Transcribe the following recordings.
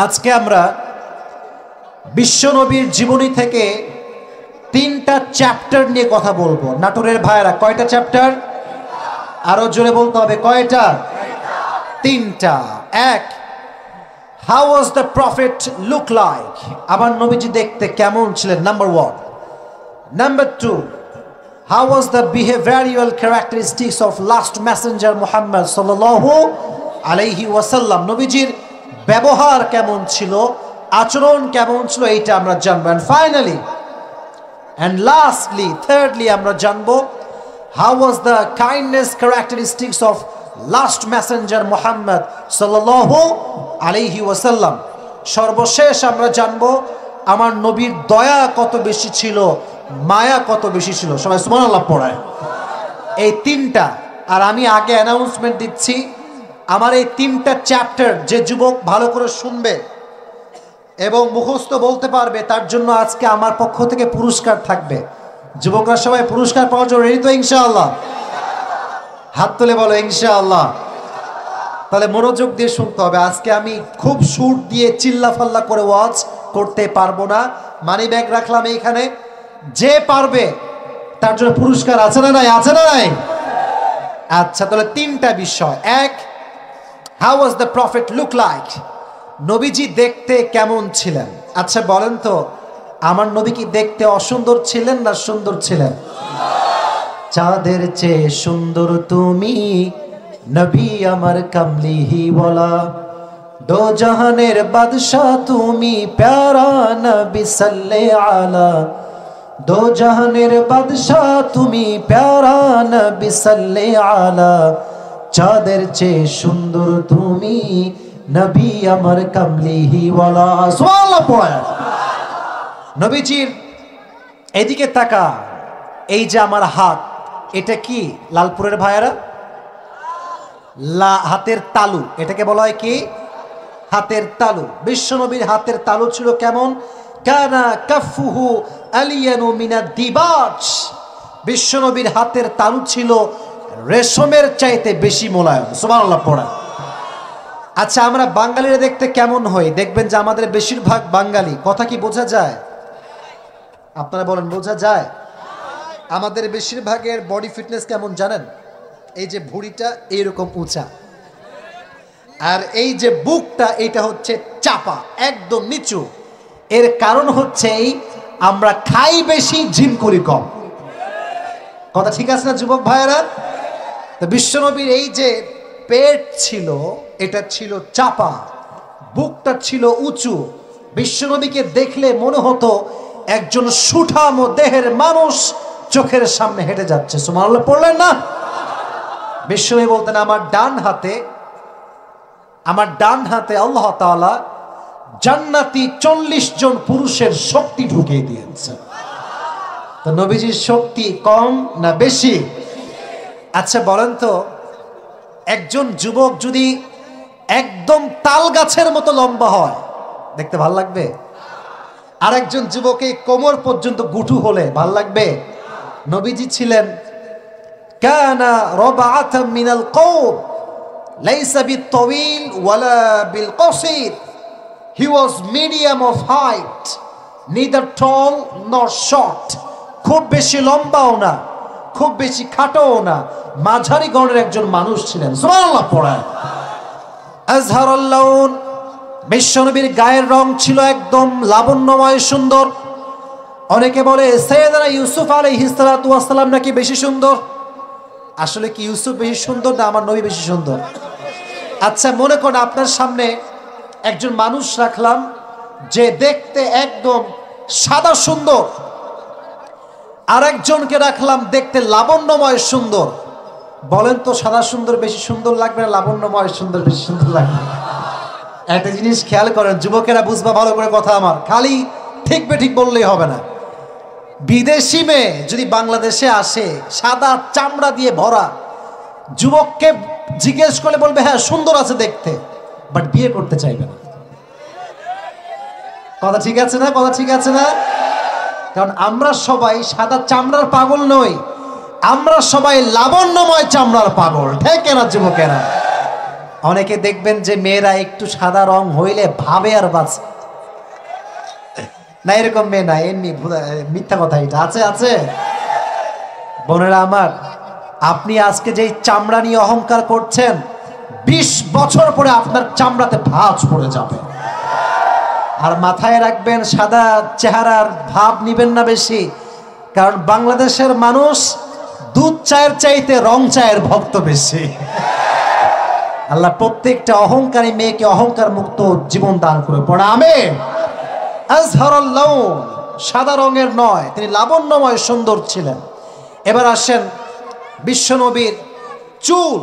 আজকে আমরা বিশ্বনবীর জীবনী থেকে তিনটা চ্যাপ্টার নিয়ে কথা বলবো। নাটোরের ভাইরা কয়টা চ্যাপ্টার? আরো জোরে বলতে হবে, কয়টা? তিনটা। এক, how was the prophet look like, আমার নবীজি দেখতে কেমন ছিলেন, number one. Number two, how was the behavioral characteristics of last messenger Muhammad sallallahu alayhi wasallam, নবীজির ব্যবহার কেমন ছিল, আচরণ কেমন ছিল, এইটা আমরা জানবো। and finally and lastly, thirdly, আমরা জানবো how was the kindness characteristics of last messenger Muhammad sallallahu alayhi wasallam, সর্বশেষ আমরা জানবো আমার নবীর দয়া কত বেশি ছিল, মায়া কত বেশি ছিল। সবাই সুবহানাল্লাহ পড়ায়। এই তিনটা, আর আমি আগে অ্যানাউন্সমেন্ট দিচ্ছি, আমার এই তিনটা চ্যাপ্টার যে যুবক ভালো করে শুনবে এবং মুখস্থ বলতে পারবে তার জন্য আজকে আমার পক্ষ থেকে পুরস্কার থাকবে। যুবকরা সবাই পুরস্কার পাওয়ার জন্য রেডি তো ইনশাআল্লাহ? হাত তুলে বলো ইনশাআল্লাহ। তাহলে মনোযোগ দিয়ে শুনতে হবে। আজকে আমি খুব সুর দিয়ে চিল্লাফাল্লা করে ওয়াজ করতে পারবো না। মানি ব্যাগ রাখলাম এইখানে, যে পারবে তার জন্য পুরস্কার আছে না নাই? আছে না নাই? আচ্ছা, তাহলে তিনটা বিষয়। এক, how was the prophet look like, নবীজি দেখতে কেমন ছিলেন? আচ্ছা বলেন তো, আমার নবী কি দেখতে অসুন্দর ছিলেন না সুন্দর ছিলেন? চাঁদের চেয়ে সুন্দর তুমি নবী আমার কামলিহি ওয়ালা, দো জাহানের বাদশাহ তুমি প্যারা নবী সাল্লাল্লাহু আলা, দো জাহানের বাদশাহ তুমি প্যারা নবী সাল্লাল্লাহু আলা, চাঁদের চেয়ে সুন্দর তুমি নবী আমার কামলিহি ওয়ালা। সুবহানাল্লাহ পড়ে। নবীজির এদিকে তাকা, এই যে আমার হাত, এটা কি লালপুরের ভাইয়ারা? হাতের তালু, এটাকে বলা হয় কি? হাতের তালু। বিশ্বনবীর হাতের তালু ছিল কেমন? কানা কাফুহু আলিয়ানু মিনাদ দিবাজ, বিশ্বনবীর হাতের তালু ছিল রেশমের চাইতে বেশি মোলায়েম। সুবহানাল্লাহ পড়া। আচ্ছা, আমরা বাঙালিরা দেখতে কেমন হই? দেখবেন যে আমাদের বেশিরভাগ বাঙালি, কথা কি বোঝা যায়? আপনারা বলেন, বোঝা যায়? আমাদের বেশিরভাগের বডি ফিটনেস কেমন জানেন? এই যে ভুঁড়িটা এইরকম উঁচা, আর এই যে বুকটা এটা হচ্ছে চাপা, একদম নিচু। এর কারণ হচ্ছে আমরা খাই বেশি, জিম করি কম। কথা ঠিক আছে না যুবক ভাইয়েরা? তো বিশ্বনবীর এই যে পেট ছিল, এটা ছিল চাপা, বুকটা ছিল উঁচু। বিশ্বনবীকে দেখলে মনে হতো একজন সুঠাম দেহের মানুষ চোখের সামনে হেঁটে যাচ্ছে। সুবহানাল্লাহ পড়লেন না? বিশ্বনবী বলতেন, আমার ডান হাতে আল্লাহ তাআলা জান্নাতি 40 জন পুরুষের শক্তি ঢুকিয়ে দিয়েছে। তো নবীজির শক্তি কম না বেশি? আচ্ছা বলেন তো, একজন যুবক যদি একদম তাল গাছের মতো লম্বা হয়, দেখতে ভাল লাগবে? আর একজন যুবকে কোমর পর্যন্ত গুটু হলে ভাল লাগবে? নবীজি ছিলেন কানা রাবাআতাম মিনাল কওম, লাইসা বিত-তাওয়িল ওয়ালা বিল-কাসির, he was medium of height, neither tall nor short, খুব বেশি লম্বাও না, খুব বেশি খাটোও না, মাঝারি গড়ের একজন মানুষ ছিলেন। সুবহানাল্লাহ পড়ায়। আজহারুল লাউন, বিশ্বনবীর গায়ের রং ছিল একদম লাবণ্যময়, সুন্দর। অনেকে বলে সাইয়েদনা ইউসুফ আলাইহিস সালাতু ওয়াস সালাম নাকি বেশি সুন্দর। আসলে কি ইউসুফ বেশি সুন্দর না আমার নবী বেশি সুন্দর? আচ্ছা মনে করেন আপনার সামনে একজন মানুষ রাখলাম যে দেখতে একদম সাদা সুন্দর, আর একজনকে রাখলাম দেখতে লাবণ্যময় সুন্দর। বলেন তো সাদা সুন্দর বেশি সুন্দর লাগবে না লাবণ্যময় সুন্দর বেশি সুন্দর লাগবে? একটা জিনিস খেয়াল করেন, যুবকেরা বুঝবা ভালো করে কথা আমার, খালি ঠিক বেঠিক বললেই হবে না। বিদেশি মেয়ে যদি বাংলাদেশে আসে, সাদা চামড়া দিয়ে ভরা, যুবককে জিজ্ঞেস করলে বলবে হ্যাঁ সুন্দর আছে দেখতে, বাট বিয়ে করতে চাইবে না। কথা ঠিক আছে না? কথা ঠিক আছে না? কারণ আমরা সবাই সাদা চামড়ার পাগল নই, আমরা সবাই লাবণ্যময় চামড়ার পাগল। ঠিক না যুবকেরা? অনেকে দেখবেন যে মেয়েরা একটু সাদা রং হইলে ভাবে আর বাঁচে না, এরকম মেয়ে না, এমনি মিথ্যা কথা। এটা আছে আছে বোনেরা আমার, আপনি আজকে যেই চামড়া নিয়ে অহংকার করছেন, 20 বছর পরে আপনার চামড়াতে ভাঁজ পড়ে যাবে। আর মাথায় রাখবেন, সাদা চেহারার ভাব নিবেন না বেশি, কারণ বাংলাদেশের মানুষ দুধ চায়ের চাইতে রং চায়ের ভক্ত বেশি। আল্লাহ প্রত্যেকটা অহংকারী মেয়েকে অহংকার মুক্ত জীবন দান করে পড়ে আমিন। আজহারুল লাউন, সাদা রঙের নয়, তিনি লাবণ্যময় সুন্দর ছিলেন। এবার আসেন বিশ্বনবীর চুল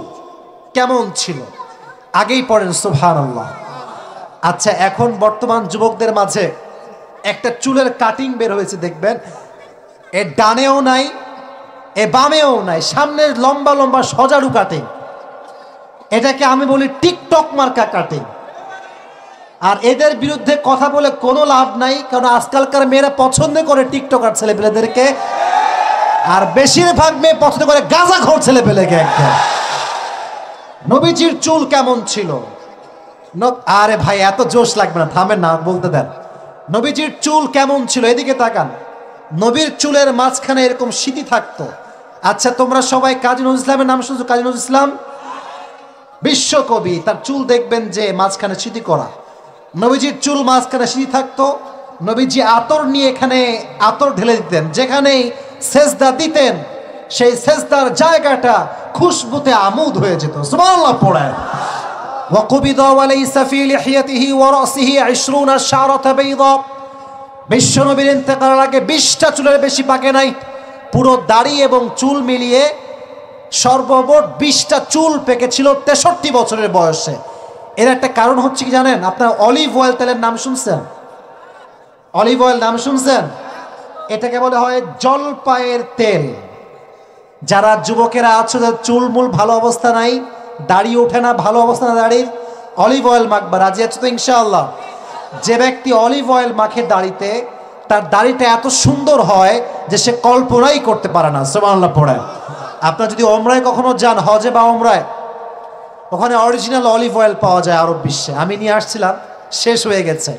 কেমন ছিল, আগেই পড়েন সুবহানাল্লাহ। আচ্ছা, এখন বর্তমান যুবকদের মাঝে একটা চুলের কাটিং বের হয়েছে, দেখবেন এ ডানেও নাই, এ বামেও নাই, সামনের লম্বা লম্বা সজারু কাটিং। এটাকে আমি বলি টিকটক মার্কা কাটিং। আর এদের বিরুদ্ধে কথা বলে কোনো লাভ নাই, কারণ আজকালকার মেয়েরা পছন্দ করে টিকটকার ছেলেপেলেদেরকে, আর বেশিরভাগ মেয়ে পছন্দ করে গাঁজাখোর ছেলেপেলেকে। একদম নবীজির চুল কেমন ছিল? আরে ভাই এত জোশ লাগবে না, থামেন না, বলতে দেন। নবীজির চুল কেমন ছিল? এদিকে তাকান। নবীর চুলের মাঝখানে এরকম সিঁথি থাকতো। আচ্ছা, তোমরা সবাই কাজী নজরুল ইসলামের নাম শুনছো? কাজী নজরুল ইসলাম বিশ্বকবি, তার চুল দেখবেন যে মাঝখানে সিঁথি করা। নবীজির চুল মাঝখানে সিঁথি থাকতো। নবীজি আতর নিয়ে এখানে আতর ঢেলে দিতেন, যেখানেই সেজদা দিতেন সেই সেজদার জায়গাটা খুশবুতে আমোদ হয়ে যেত। সুবহানাল্লাহ পড়ে। وقبض وليس في لحيته ورأسه 20 شعرة بيضاء। বিশ্বনবীর ইন্তেকালের আগে 20টা চুলের বেশি পাকে নাই। পুরো দাড়ি এবং চুল মিলিয়ে সর্বমোট 20টা চুল পেকেছিল 63 বছরের বয়সে। এর একটা কারণ হচ্ছে কি জানেন? আপনার অলিভ অয়েল তেলের নাম শুনছেন? অলিভ অয়েল নাম শুনছেন? এটাকে বলা হয় জলপাইয়ের তেল। যারা যুবকেরা আছো, যাদের চুল মূল ভালো অবস্থা নাই, দাড়ি ওঠে না, ভালো অবস্থা না দাড়ির, অলিভ অয়েল মাখবা। রাজি আছো তো ইনশাআল্লাহ? যে ব্যক্তি অলিভ অয়েল মাখে দাড়িতে, তার দাড়িটা এত সুন্দর হয় যে সে কল্পনাই করতে পারে না। সুবহানাল্লাহ পড়ে। আপনার যদি ওমরায় কখনো যান, হজে বা ওমরায়, ওখানে অরিজিনাল অলিভ অয়েল পাওয়া যায় আরব বিশ্বে। আমি নিয়ে আসছিলাম, শেষ হয়ে গেছে,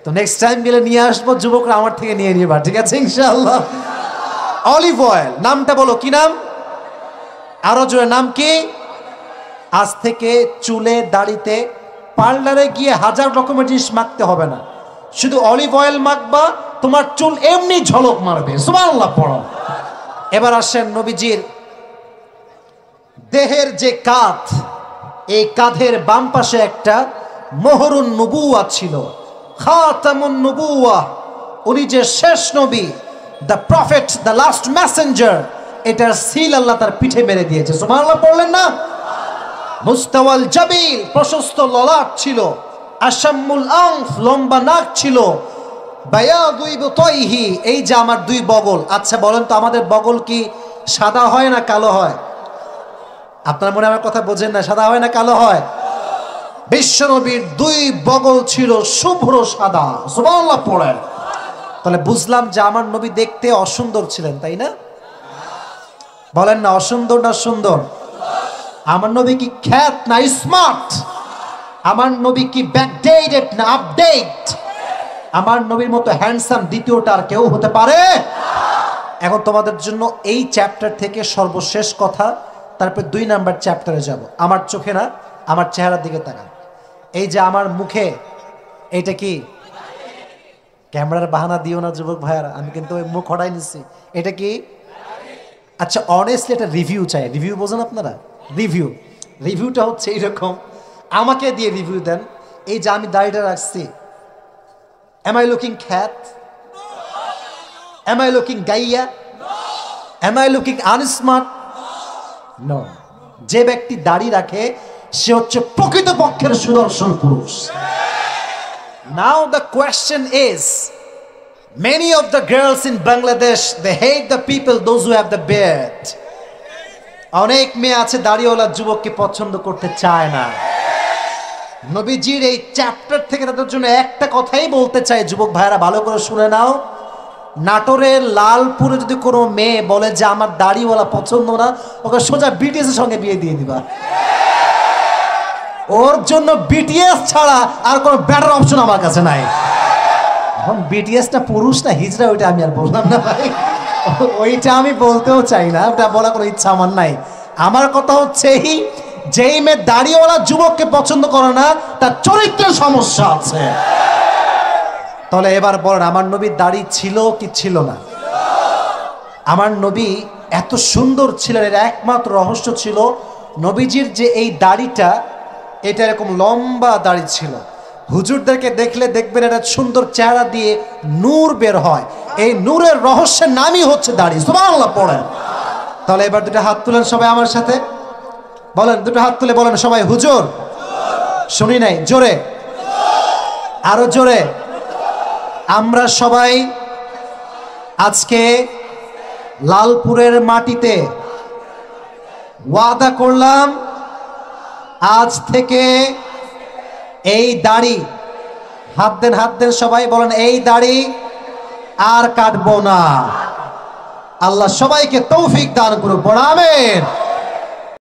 তো নেক্সট টাইম গেলে নিয়ে আসবো। যুবকরা আমার থেকে নিয়ে নিবা, ঠিক আছে ইনশাআল্লাহ? অলিভ অয়েল নামটা বলো, কি নাম? আরো জোরে, নাম কি? আজ থেকে চুলে দাড়িতে পার্লারে গিয়ে 1000 রকমের জিনিস মাখতে হবে না, শুধু অলিভ অয়েল মাখবা, তোমার চুল এমনি ঝলক মারবে। সুবহানাল্লাহ পড়ো। এবার আসেন নবীজির দেহের যে কাঁধ, এই কাঁধের বাম পাশে একটা মোহরুন নবুয়া ছিল, খাতামুন নবুয়া। উনি যে শেষ নবী, the prophet, the last Messenger, এটার সিল আল্লাহ তার পিঠে মেরে দিয়েছে। সুবহানাল্লাহ পড়লেন না? মুস্তাওয়াল জাবিল, প্রশস্ত ললাট ছিল। আশাম্মুল আনফ, লম্বা নাক ছিল। বায়াদু ইবতাইহি, এই যে আমার 2 বগল। আচ্ছা বলেন তো, আমাদের বগল কি সাদা হয় না কালো হয়? আপনার মনে আমার কথা বোঝেন না, সাদা হয় না কালো হয়? বিশ্বনবীর 2 বগল ছিল শুভ্র সাদা। সুবহানাল্লাহ পড়ে। তাহলে বুঝলাম যে আমার নবী দেখতে অসুন্দর ছিলেন, তাই না? বলেন না, অসুন্দর না সুন্দর? আমার নবী কি খ্যাত না স্মার্ট? আমার নবী কি ব্যাকডেটেড না আপডেট? আমার নবীর মতো হ্যান্ডসাম দ্বিতীয়টা আর কেউ হতে পারে? এখন তোমাদের জন্য এই চ্যাপ্টার থেকে সর্বশেষ কথা, তারপর 2 নাম্বার চ্যাপ্টারে যাব। আমার চোখে না, আমার চেহারার দিকে তাকান। এই যে আমার মুখে, এইটা কি? ক্যামেরার বাহানা দিও না যুবক ভাইয়ারা, আমি কিন্তু ওই মুখ হটাই নিচ্ছি। এটা কি? আচ্ছা অনেস্টলি একটা রিভিউ চাই। রিভিউ বোঝেন আপনারা? রিভিউটা হচ্ছে এইরকম, আমাকে দিয়ে রিভিউ দেন। এই যে আমি দাড়িটা রাখছি, am I looking cat? Am I looking গাইয়া? Am I looking unsmart? No. যে ব্যক্তি দাড়ি রাখে সে হচ্ছে প্রকৃতপক্ষের সুদর্শন পুরুষ। Now the question is, many of the girls in Bangladesh, they hate the people, those who have the beard. অনেক মেয়ে আছে দাড়িওয়ালা যুবককে পছন্দ করতে চায় না। নবীজির এই চ্যাপ্টার থেকে তাদের জন্য একটা কথাই বলতে চাই, যুবক ভাইরা ভালো করে শুনে নাও। নাটোরের লালপুরে যদি কোনো মেয়ে বলে যে আমার দাড়িওয়ালা পছন্দ না, ওকে সোজা ব্রিটিশের সঙ্গে বিয়ে দিয়ে দিবা। ওর জন্য বিটিএস ছাড়া আর কোনো বেটার অপশন আমার কাছে নাই। এখন বিটিএসটা পুরুষ না হিজড়া ওইটা আমি আর বললাম না ভাই, ওইটা আমি বলতেও চাই না, ওটা বলার কোনো ইচ্ছা আমার নাই। আমার কথা হচ্ছে যেই মেয়ে দাড়িওয়ালা যুবককে পছন্দ করে না তার চরিত্রের সমস্যা আছে। তাহলে এবার বলেন আমার নবীর দাড়ি ছিল কি ছিল না? আমার নবী এত সুন্দর ছিলেন, এর একমাত্র রহস্য ছিল নবীজির যে এই দাড়িটা, এটা এরকম লম্বা দাড়ি ছিল। হুজুরদেরকে দেখলে দেখবেন এটা সুন্দর চেহারা দিয়ে নূর বের হয়, এই নূরের রহস্যের নামই হচ্ছে দাড়ি। সুবহানাল্লাহ পড়েন। তাহলে এবার দুটো হাত তুলেন সবাই আমার সাথে, বলেন দুটো হাত তুলে বলেন সবাই হুজুর। শুনি নাই, জোরে, আরো জোরে। আমরা সবাই আজকে লালপুরের মাটিতে ওয়াদা করলাম আজ থেকে এই দাড়ি, হাত দেন সবাই, বলেন এই দাড়ি আর কাটবো না। আল্লাহ সবাইকে তৌফিক দান করুক, আমিন।